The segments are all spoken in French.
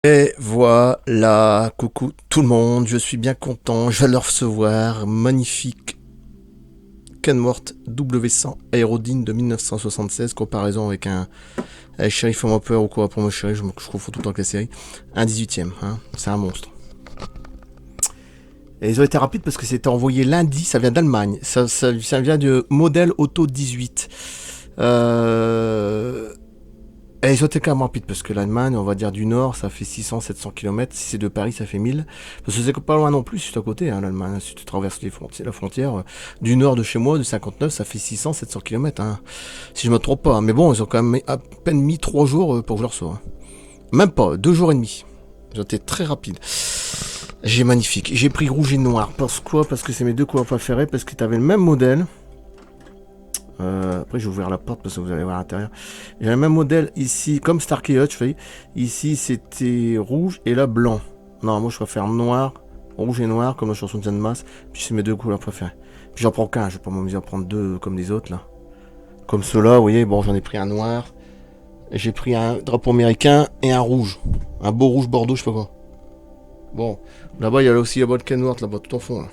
Et voilà, coucou tout le monde, je suis bien content, je vais le recevoir, magnifique Kenworth W100 Aerodyne de 1976, comparaison avec un Sheriff Hopper ou quoi pour moi Sheriff, je confonds tout le temps avec la série, un 18ème, hein, c'est un monstre. Et ils ont été rapides parce que c'était envoyé lundi, ça vient d'Allemagne, ça vient de modèle Auto 18. Et ils ont été quand même rapides parce que l'Allemagne, on va dire du nord, ça fait 600-700 km. Si c'est de Paris, ça fait 1000. Parce que c'est pas loin non plus, juste à côté, hein, l'Allemagne. Si tu traverses la frontière du nord de chez moi, de 59, ça fait 600-700 km. Hein, si je me trompe pas. Mais bon, ils ont quand même à peine mis 3 jours pour que je le reçoive. Hein. Même pas, 2 jours et demi. Ils ont été très rapides. J'ai magnifique. J'ai pris rouge et noir. Parce que c'est mes deux couleurs préférées. Parce que tu avais le même modèle. Après, je vais ouvrir la porte parce que vous allez voir à l'intérieur. J'ai le même modèle ici, comme Starkey Hutch, vous voyez. Ici, c'était rouge et là, blanc. Non, moi, je préfère noir, rouge et noir, comme la chanson de Jan Mass. Puis, c'est mes deux couleurs préférées. Puis, j'en prends qu'un. Je vais pas m'amuser à prendre deux comme les autres, là. Comme ceux-là, vous voyez. Bon, j'en ai pris un noir. J'ai pris un drapeau américain et un rouge. Un beau rouge Bordeaux, je sais pas quoi. Bon, là-bas, il y a aussi la boîte Kenworth, là-bas, tout en fond, là.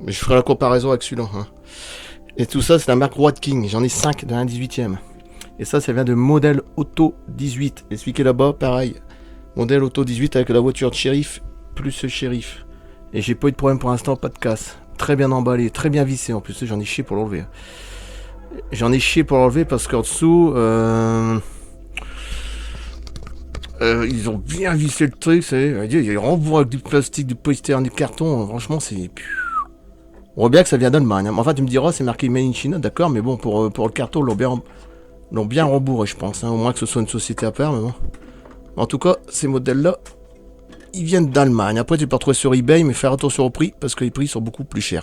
Mais je ferai la comparaison avec celui-là, hein. Et tout ça, c'est la marque Watt King. J'en ai 5 d'un 18ème. Et ça vient de modèle Auto 18. Et celui qui est là-bas, pareil. Modèle Auto 18 avec la voiture de shérif plus ce shérif. Et j'ai pas eu de problème pour l'instant, pas de casse. Très bien emballé, très bien vissé en plus. J'en ai chié pour l'enlever. J'en ai chié pour l'enlever parce qu'en dessous, ils ont bien vissé le truc. Il y a renvoie avec du plastique, du polystyrène, du carton. Franchement, c'est... On voit bien que ça vient d'Allemagne. Enfin, tu me diras, c'est marqué Made in China, d'accord, mais bon, pour le carton, l'ont bien rembourré, je pense. Hein, au moins que ce soit une société à part, mais bon. En tout cas, ces modèles-là, ils viennent d'Allemagne. Après, tu peux retrouver sur eBay, mais faire attention au prix, parce que les prix sont beaucoup plus chers.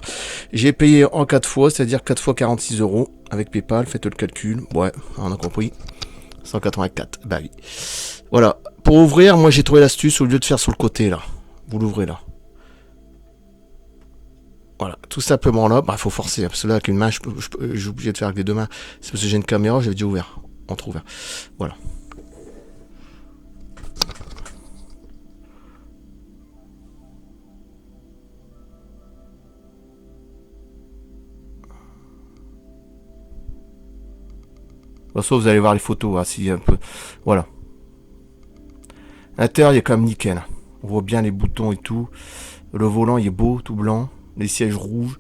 J'ai payé en 4 fois, c'est-à-dire 4 fois 46 € avec PayPal. Faites le calcul. Ouais, on a compris. 184. Bah oui. Voilà. Pour ouvrir, moi, j'ai trouvé l'astuce au lieu de faire sur le côté, là. Vous l'ouvrez là. Voilà, tout simplement là, bah faut forcer, parce que là avec une main, j'ai obligé de faire avec les deux mains. C'est parce que j'ai une caméra, j'avais déjà ouvert, entre ouvert. Voilà. De toute façon, vous allez voir les photos, hein, si un peu. Voilà. À l'intérieur, il est quand même nickel. On voit bien les boutons et tout. Le volant, il est beau, tout blanc. Les sièges rouges,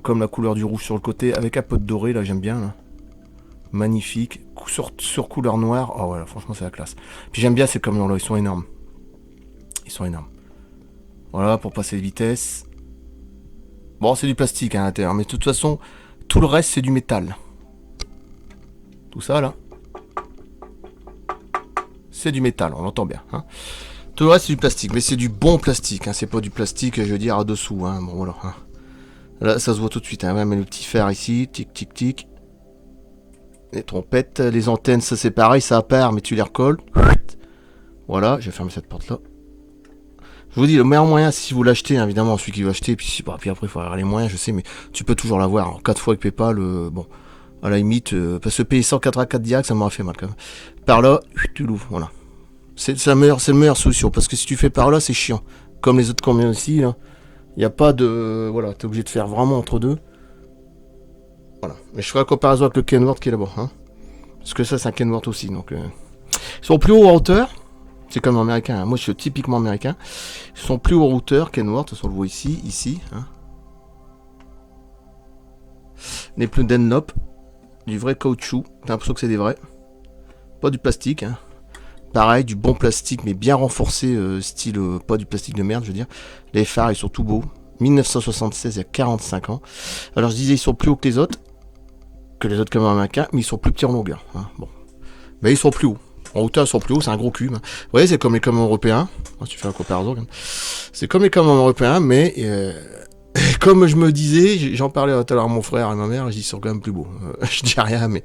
comme la couleur du rouge sur le côté, avec un peu de doré, là, j'aime bien. Là. Magnifique. Sur couleur noire. Oh voilà, franchement, c'est la classe. Puis j'aime bien ces camions-là, ils sont énormes. Ils sont énormes. Voilà, pour passer les vitesses. Bon, c'est du plastique à l'intérieur, mais de toute façon, tout le reste, c'est du métal. Tout ça, là, c'est du métal, on l'entend bien. Hein. Tout le reste, c'est du plastique, mais c'est du bon plastique. Hein. C'est pas du plastique, je veux dire, à dessous. Hein. Bon, voilà. Hein. Là, ça se voit tout de suite. Hein. Même le petit fer ici, tic, tic, tic. Les trompettes, les antennes, ça c'est pareil, ça part, mais tu les recolles. Voilà, je vais fermer cette porte-là. Je vous dis, le meilleur moyen, si vous l'achetez, hein, évidemment, celui qui veut acheter, puis après, il faut avoir les moyens, je sais, mais tu peux toujours l'avoir. En 4 fois avec PayPal, bon, à la limite, parce que payer 184 direct, ça m'aurait fait mal quand même. Par là, tu l'ouvres, voilà. C'est la meilleure solution, parce que si tu fais par là, c'est chiant. Comme les autres camions aussi, là. Il n'y a pas de... Voilà, t'es obligé de faire vraiment entre deux. Voilà. Mais je ferai la comparaison avec le Kenworth qui est là-bas, hein. Parce que ça, c'est un Kenworth aussi, donc... Ils sont plus haut en hauteur. C'est comme américain. Hein. Moi, je suis typiquement américain. Ils sont plus haut en hauteur, Kenworth. On le voit ici. Hein. Les pneus Dunlop. Du vrai caoutchouc. T'as l'impression que c'est des vrais. Pas du plastique. Hein. Pareil, du bon plastique, mais bien renforcé, style... pas du plastique de merde, je veux dire. Les phares, ils sont tout beaux. 1976, il y a 45 ans. Alors, je disais, ils sont plus hauts que les autres. Que les autres camions américains. Mais ils sont plus petits en longueur. Hein. Bon. Mais ils sont plus hauts. En hauteur, ils sont plus hauts, c'est un gros cube. Vous voyez, c'est comme les camions européens. Oh, tu fais un comparaison. C'est comme les camions européens, mais comme je me disais, j'en parlais tout à l'heure à mon frère et à ma mère, je dis, ils sont quand même plus beaux. Je dis rien, mais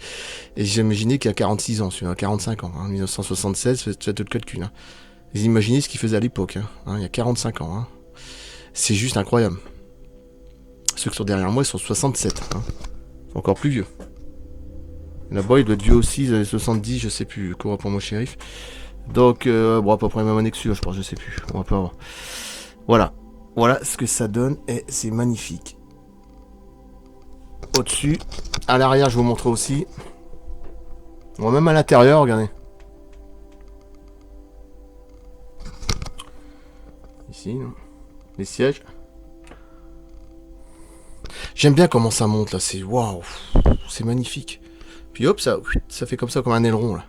j'imaginais qu'il y a 46 ans, celui-là, 45 ans. Hein, 1976, faites le calcul. Hein. Vous imaginez ce qu'il faisait à l'époque, hein, il y a 45 ans. Hein. C'est juste incroyable. Ceux qui sont derrière moi, ils sont 67. Hein. Ils sont encore plus vieux. Là-bas, il doit être vieux aussi, les années 70, je sais plus, quoi pour moi shérif. Donc, bon, à peu près même annexe, je pense, je sais plus. On va pas voir. Voilà. Voilà ce que ça donne et c'est magnifique. Au-dessus. À l'arrière, je vais vous montrer aussi. Bon, même à l'intérieur, regardez. Ici, non. Les sièges. J'aime bien comment ça monte là, c'est waouh, c'est magnifique. Puis hop, ça fait comme ça, comme un aileron là.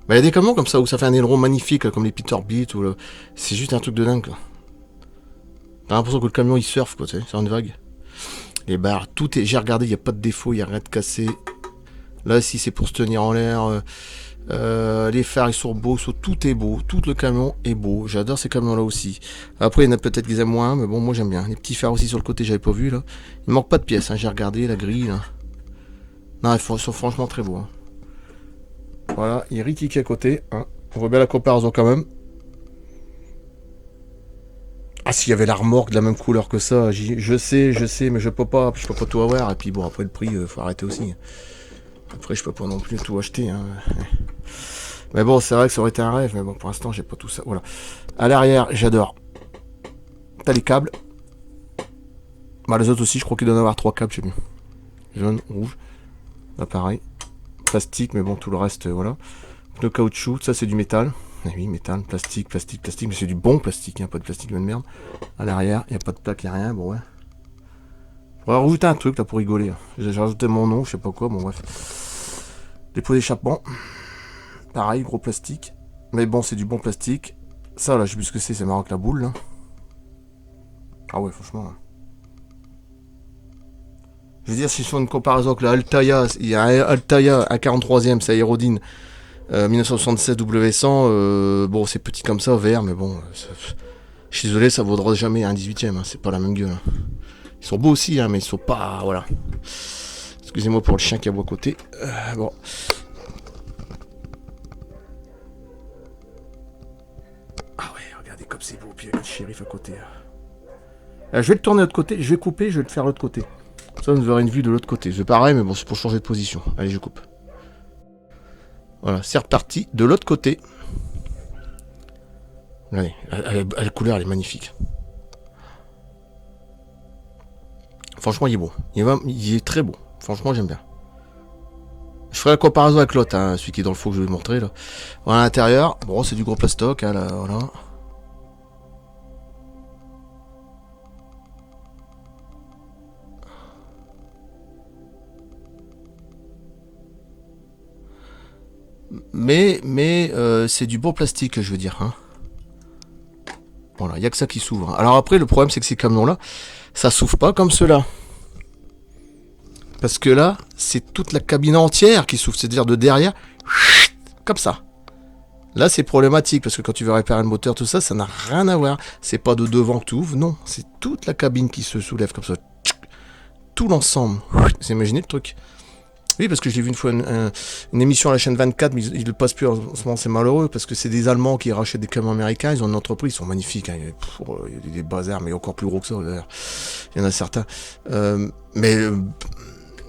Bah, y a des camions comme ça où ça fait un aileron magnifique, là, comme les Peterbilt ou le... C'est juste un truc de dingue. T'as l'impression que le camion il surfe quoi, tu sais, sur une vague. Les barres, tout est. J'ai regardé, il n'y a pas de défaut, il n'y a rien de cassé. Là, si c'est pour se tenir en l'air. Les phares ils sont beaux, tout est beau, tout le camion est beau. J'adore ces camions là aussi. Après, il y en a peut-être qui aiment moins, mais bon, moi j'aime bien. Les petits phares aussi sur le côté, j'avais pas vu là. Il manque pas de pièces, hein. J'ai regardé la grille là. Non, ils sont franchement très beaux. Hein. Voilà, il y a Ricky qui est à côté. Hein. On voit bien la comparaison quand même. Ah, s'il y avait la remorque de la même couleur que ça, je sais, mais je peux pas tout avoir. Et puis bon, après le prix, faut arrêter aussi. Après, je peux pas non plus tout acheter. Hein. Mais bon, c'est vrai que ça aurait été un rêve, mais bon, pour l'instant, j'ai pas tout ça. Voilà. À l'arrière, j'adore. T'as les câbles. Bah, les autres aussi, je crois qu'il doit en avoir 3 câbles, je sais plus. Jaune, rouge. Là, pareil. Plastique, mais bon, tout le reste, voilà. De caoutchouc, ça, c'est du métal. Ah oui, métal, plastique, mais c'est du bon plastique, hein, pas de plastique de merde. À l'arrière, il n'y a pas de plaque, il n'y a rien, bon, ouais. On va rajouter un truc, là, pour rigoler. J'ai rajouté mon nom, je sais pas quoi, bon, bref. Dépôt d'échappement. Pareil, gros plastique. Mais bon, c'est du bon plastique. Ça, là, je sais plus ce que c'est marrant que la boule, là. Ah ouais, franchement. Là. Je veux dire, si je fais une comparaison avec la Altaïa, il y a un Altaïa, un 43e, c'est Aérodine, 1976 W100, bon, c'est petit comme ça, vert, mais bon, je suis désolé, ça vaudra jamais un 18e, hein, c'est pas la même gueule. Hein. Ils sont beaux aussi, hein, mais ils sont pas, voilà. Excusez-moi pour le chien qui aboie à côté. Bon. Ah ouais, regardez comme c'est beau, puis il y a le shérif à côté. Je vais le tourner de l'autre côté, je vais couper, je vais le faire de l'autre côté. Ça, vous aurez une vue de l'autre côté. C'est pareil, mais bon, c'est pour changer de position. Allez, je coupe. Voilà, c'est reparti de l'autre côté. Allez, la couleur, elle est magnifique. Franchement, il est beau. Il est très beau. Franchement, j'aime bien. Je ferai la comparaison avec l'autre, hein, celui qui est dans le faux que je vais vous montrer. Là. Voilà, à l'intérieur, bon, c'est du gros plastoc. Hein, là, voilà. Mais c'est du bon plastique, je veux dire. Hein. Voilà, il n'y a que ça qui s'ouvre. Alors après, le problème, c'est que ces camions-là, ça s'ouvre pas comme ceux-là. Parce que là, c'est toute la cabine entière qui s'ouvre. C'est-à-dire de derrière, comme ça. Là, c'est problématique, parce que quand tu veux réparer le moteur, tout ça, ça n'a rien à voir. C'est pas de devant que tu ouvres, non. C'est toute la cabine qui se soulève comme ça. Tout l'ensemble. Vous imaginez le truc? Oui, parce que j'ai vu une fois une émission à la chaîne 24, mais ils ne le passent plus en ce moment, c'est malheureux, parce que c'est des Allemands qui rachètent des camions américains, ils ont une entreprise, ils sont magnifiques, hein, il y a des bazars, mais encore plus gros que ça, d'ailleurs. Il y en a certains. Mais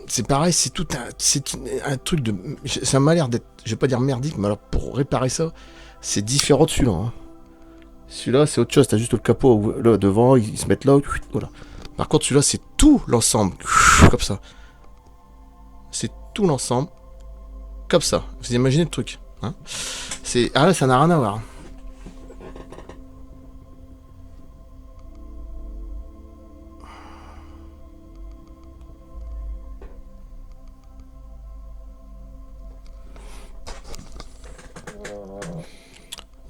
c'est pareil, c'est un truc de... Ça m'a l'air d'être, je vais pas dire merdique, mais alors pour réparer ça, c'est différent de celui-là. Hein. Celui-là, c'est autre chose, t'as juste le capot là, devant, ils se mettent là, voilà. Par contre, celui-là, c'est tout l'ensemble, comme ça. C'est tout l'ensemble, comme ça. Vous imaginez le truc, hein? C'est... Ah là, ça n'a rien à voir.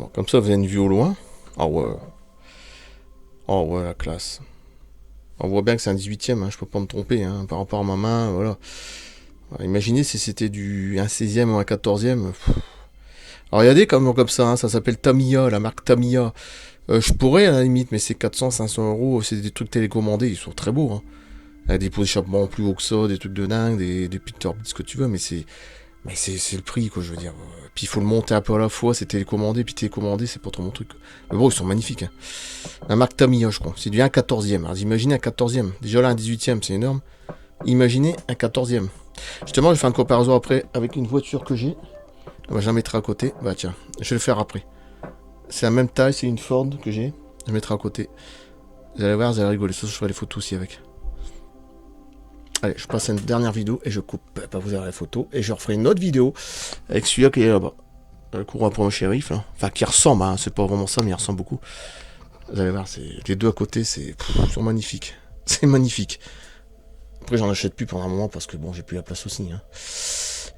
Bon, comme ça, vous avez une vue au loin. Ah ouais. Oh ouais, la classe. On voit bien que c'est un 18ème, hein, je peux pas me tromper, hein, par rapport à ma main, voilà. Imaginez si c'était un 16ème ou un 14ème. Alors il y a des camions comme ça, hein, ça s'appelle Tamiya, la marque Tamiya. Je pourrais à la limite, mais c'est 400-500 euros, c'est des trucs télécommandés, ils sont très beaux. Hein. Avec des pots d'échappement plus haut que ça, des trucs de dingue, des Peterbilt, ce que tu veux, mais c'est le prix, quoi, je veux dire. Puis il faut le monter un peu à la fois, c'est télécommandé, puis télécommandé, c'est pas trop mon truc. Mais bon, ils sont magnifiques. Hein. La marque Tamiya, je crois. C'est du 1 14e. Alors imaginez un 14e. Déjà là, un 18e, c'est énorme. Imaginez un 14e. Justement, je vais faire une comparaison après avec une voiture que j'ai. Bah, je la mettrai à côté. Bah tiens, je vais le faire après. C'est la même taille, c'est une Ford que j'ai. Je mettrai à côté. Vous allez voir, vous allez rigoler. Ça, je ferai les photos aussi avec. Allez, je passe à une dernière vidéo et je coupe. Bah, vous avez les photos. Et je referai une autre vidéo avec celui-là qui est là-bas. Le courant pour le shérif. Là. Enfin, qui ressemble. Hein. C'est pas vraiment ça, mais il ressemble beaucoup. Vous allez voir, les deux à côté, ils sont magnifiques. C'est magnifique. Après, j'en achète plus pendant un moment parce que bon, j'ai plus la place aussi. Hein.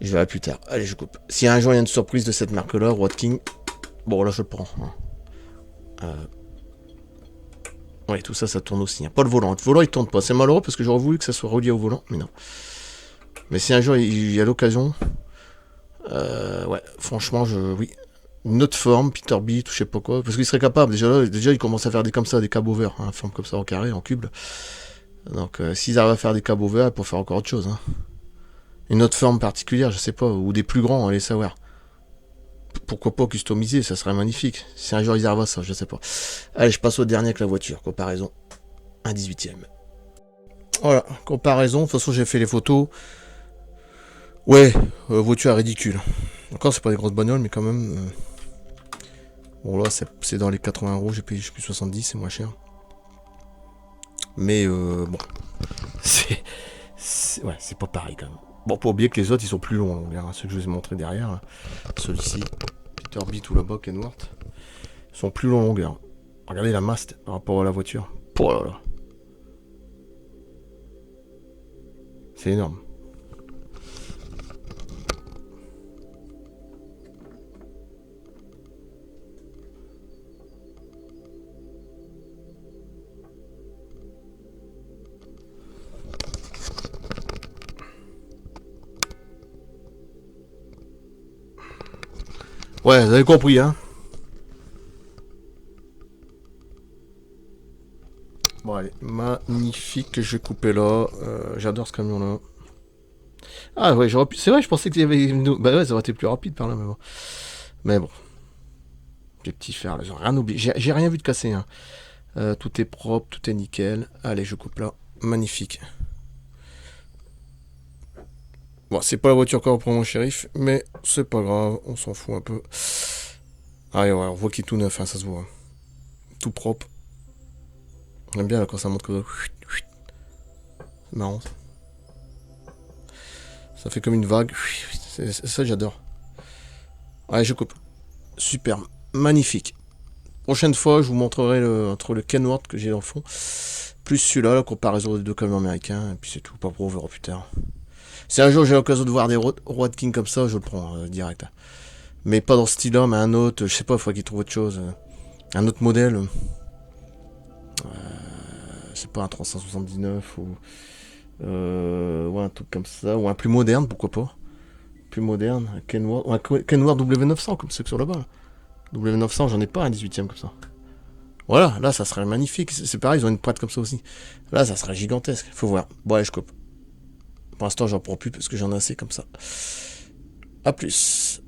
Et je verrai plus tard. Allez, je coupe. Si un jour il y a une surprise de cette marque-là, King, bon, là, je le prends. Hein. Ouais, tout ça, ça tourne aussi. Hein. Pas le volant. Le volant, il tourne pas. C'est malheureux parce que j'aurais voulu que ça soit relié au volant, mais non. Mais si un jour il y a l'occasion, ouais, franchement, oui. Une autre forme, Peterbilt ou je sais pas quoi, parce qu'il serait capable. Déjà, il commence à faire des comme ça, des cab over, hein, forme comme ça en carré, en cube. Donc, s'ils arrivent à faire des cab over, ils peuvent faire encore autre chose. Hein. Une autre forme particulière, je sais pas, ou des plus grands, allez savoir. Pourquoi pas customiser, ça serait magnifique. Si un jour ils arrivent à ça, je sais pas. Allez, je passe au dernier avec la voiture, comparaison. Un 18ème. Voilà, comparaison, de toute façon j'ai fait les photos. Ouais, voiture ridicule. Encore c'est pas des grosses bagnoles, mais quand même. Bon là c'est dans les 80 euros, j'ai payé je sais plus 70, c'est moins cher. Mais bon. Ouais, c'est pas pareil quand même. Bon, pas oublier que les autres ils sont plus longs, on verra ceux que je vous ai montré derrière. Celui-ci, Peterbilt ou là-bas, Kenworth, ils sont plus longs en longueur. Regardez la masse par rapport à la voiture. Oh là là. C'est énorme. Ouais, vous avez compris, hein. Bon, allez, magnifique, je vais couper là. J'adore ce camion-là. Ah ouais, j'aurais pu... C'est vrai, je pensais qu'il y avait... Bah ouais, ça aurait été plus rapide par là, mais bon. Mais bon. Les petits fers, là, j'ai rien oublié. J'ai rien vu de cassé, hein. Tout est propre, tout est nickel. Allez, je coupe là. Magnifique. Bon, c'est pas la voiture qu'on reprend mon shérif, mais c'est pas grave, on s'en fout un peu. Allez, ouais, on voit qu'il est tout neuf, hein, ça se voit. Tout propre. J'aime bien là, quand ça monte comme ça. C'est marrant. Ça fait comme une vague. Ça, j'adore. Allez, je coupe. Superbe. Magnifique. Prochaine fois, je vous montrerai entre le Kenworth que j'ai dans le fond, plus celui-là, la comparaison des deux camions américains, et puis c'est tout. Pas pour, on verra plus tard. Si un jour j'ai l'occasion de voir des King comme ça, je le prends direct. Mais pas dans ce style-là, mais un autre, je sais pas, il faudrait qu'il trouve autre chose. Un autre modèle. Je sais pas, un 379 ou un truc comme ça, ou un plus moderne, pourquoi pas. Plus moderne, un Kenworth, ou un Kenworth W900 comme ceux que sur là-bas. Là. W900, j'en ai pas un 18ème comme ça. Voilà, là ça serait magnifique. C'est pareil, ils ont une pointe comme ça aussi. Là ça serait gigantesque. Faut voir. Bon, allez, je coupe. Pour l'instant, j'en prends plus parce que j'en ai assez comme ça. A plus.